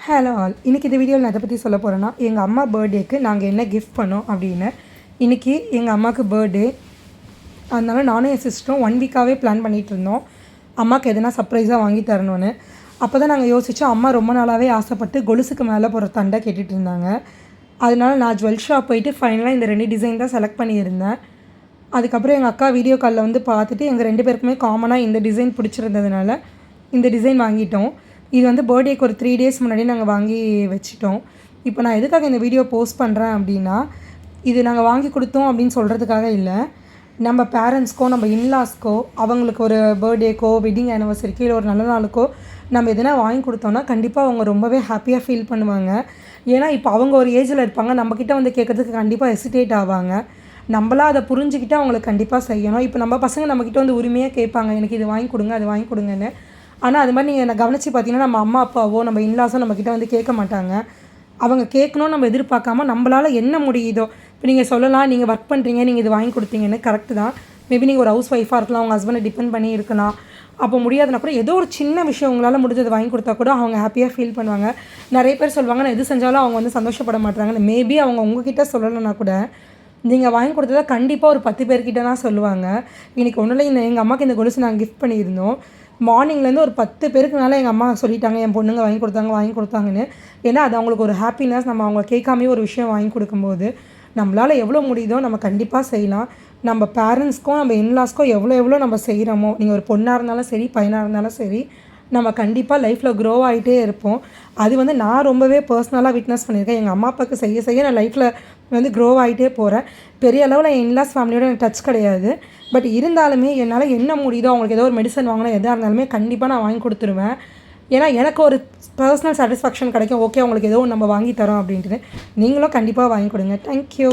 Hello all. இன்றைக்கி இந்த வீடியோவில் நான் எதை பற்றி சொல்ல போகிறேன்னா, எங்கள் அம்மா பர்த்டேக்கு நாங்கள் என்ன கிஃப்ட் பண்ணோம் அப்படின்னு. இன்றைக்கி எங்கள் அம்மாவுக்கு பர்த்டே, அதனால நானும் என் சிஸ்டரும் 1 வீக்காகவே பிளான் பண்ணிகிட்டு இருந்தோம் அம்மாவுக்கு எதனா சர்ப்ரைஸாக வாங்கி தரணும்னு. அப்போ தான் நாங்கள் யோசித்தோம், அம்மா ரொம்ப நாளாகவே ஆசைப்பட்டு கொலுசுக்கு மேலே போகிற தண்டை கேட்டுட்டு இருந்தாங்க. அதனால நான் ஜுவல் ஷாப் போயிட்டு ஃபைனலாக இந்த 2 டிசைன் தான் செலக்ட் பண்ணியிருந்தேன். அதுக்கப்புறம் எங்கள் அக்கா வீடியோ காலில் வந்து பார்த்துட்டு எங்கள் 2 பேருக்குமே காமனாக இந்த டிசைன் பிடிச்சிருந்ததுனால இந்த டிசைன் வாங்கிட்டோம். இது வந்து பர்த்டேக்கு ஒரு 3 டேஸ் முன்னாடி நாங்கள் வாங்கி வச்சுட்டோம். இப்போ நான் எதுக்காக இந்த வீடியோ போஸ்ட் பண்ணுறேன் அப்படின்னா, இது நாங்கள் வாங்கி கொடுத்தோம் அப்படின்னு சொல்கிறதுக்காக இல்லை. நம்ம பேரண்ட்ஸ்க்கோ நம்ம இன்லாஸ்க்கோ அவங்களுக்கு ஒரு பர்த்டேக்கோ வெட்டிங் ஆனிவர்சரிக்கோ இல்லை ஒரு நல்ல நாளுக்கோ நம்ம எதனா வாங்கி கொடுத்தோன்னா கண்டிப்பாக அவங்க ரொம்பவே ஹாப்பியாக ஃபீல் பண்ணுவாங்க. ஏன்னா இப்போ அவங்க ஒரு ஏஜில் இருப்பாங்க, நம்மக்கிட்ட வந்து கேட்குறதுக்கு கண்டிப்பாக ஹெசிடேட் ஆவாங்க. நம்மளாம் அதை புரிஞ்சுக்கிட்டு அவங்களுக்கு கண்டிப்பாக செய்யணும். இப்போ நம்ம பசங்க நம்மக்கிட்ட வந்து உரிமையாக கேட்பாங்க, எனக்கு இது வாங்கி கொடுங்க அது வாங்கி கொடுங்கன்னு. ஆனால் அது மாதிரி நீங்கள் என்ன கவனித்து பார்த்தீங்கன்னா, நம்ம அம்மா அப்பாவோ நம்ம இன்லாஸோ நம்மக்கிட்ட வந்து கேட்க மாட்டாங்க. அவங்க கேட்கணும்னு நம்ம எதிர்பார்க்காம நம்மளால் என்ன முடியுதோ, இப்போ நீங்கள் சொல்லலாம், நீங்கள் ஒர்க் பண்ணுறீங்க, நீங்கள் இது வாங்கி கொடுத்தீங்கன்னு கரெக்டு தான். மேபி நீங்கள் ஒரு ஹவுஸ் ஒய்ஃபாக இருக்கலாம், அவங்க ஹஸ்பண்டை டிபெண்ட் பண்ணி இருக்கலாம். அப்போ முடியாதுன்னா கூட ஏதோ ஒரு சின்ன விஷயம் உங்களால் முடிஞ்சது வாங்கி கொடுத்தா கூட அவங்க ஹாப்பியாக ஃபீல் பண்ணுவாங்க. நிறைய பேர் சொல்லுவாங்க, நான் எது செஞ்சாலும் அவங்க வந்து சந்தோஷப்பட மாட்டாங்கன்னு. மேபி அவங்க உங்ககிட்ட சொல்லலைன்னா கூட நீங்கள் வாங்கி கொடுத்ததா கண்டிப்பாக ஒரு 10 பேர்கிட்ட தான் சொல்லுவாங்க. இன்றைக்கி ஒன்றும் இல்லை, எங்கள் அம்மாவுக்கு இந்த கொலுசு நாங்கள் கிஃப்ட் பண்ணியிருந்தோம். மார்னிங்லேருந்து ஒரு 10 பேருக்கு மேலே எங்கள் அம்மா சொல்லிட்டாங்க, என் பொண்ணுங்க வாங்கி கொடுத்தாங்கன்னு. ஏன்னா அது அவங்களுக்கு ஒரு ஹாப்பினஸ். நம்ம அவங்க கேட்காமே ஒரு விஷயம் வாங்கி கொடுக்கும்போது நம்மளால் எவ்வளோ முடியுதோ நம்ம கண்டிப்பாக செய்யலாம். நம்ம பேரண்ட்ஸ்க்கோ நம்ம இன்லாஸ்க்கோ எவ்வளோ நம்ம செய்கிறோமோ, நீங்கள் ஒரு பொண்ணாக இருந்தாலும் சரி பையனாக இருந்தாலும் சரி, நம்ம கண்டிப்பாக லைஃப்பில் க்ரோ ஆகிட்டே இருப்போம். அது வந்து நான் ரொம்பவே பர்சனலாக விட்னஸ் பண்ணியிருக்கேன். எங்கள் அம்மா அப்பாவுக்கு செய்ய நான் லைஃப்பில் வந்து க்ரோ ஆகிட்டே போகிறேன். பெரிய அளவில் என் இன்லாஸ் ஃபேமிலியோட எனக்கு டச் கிடையாது. பட் இருந்தாலுமே என்னால் என்ன முடியுதோ, அவங்களுக்கு ஏதோ ஒரு மெடிசன் வாங்கினா எதாக இருந்தாலுமே கண்டிப்பாக நான் வாங்கி கொடுத்துருவேன். ஏன்னா எனக்கு ஒரு பர்சனல் சாட்டிஸ்ஃபேக்ஷன் கிடைக்கும். ஓகே, அவங்களுக்கு ஏதோ நம்ம வாங்கி தரோம் அப்படின்ட்டு. நீங்களும் கண்டிப்பாக வாங்கி கொடுங்க. தேங்க்யூ.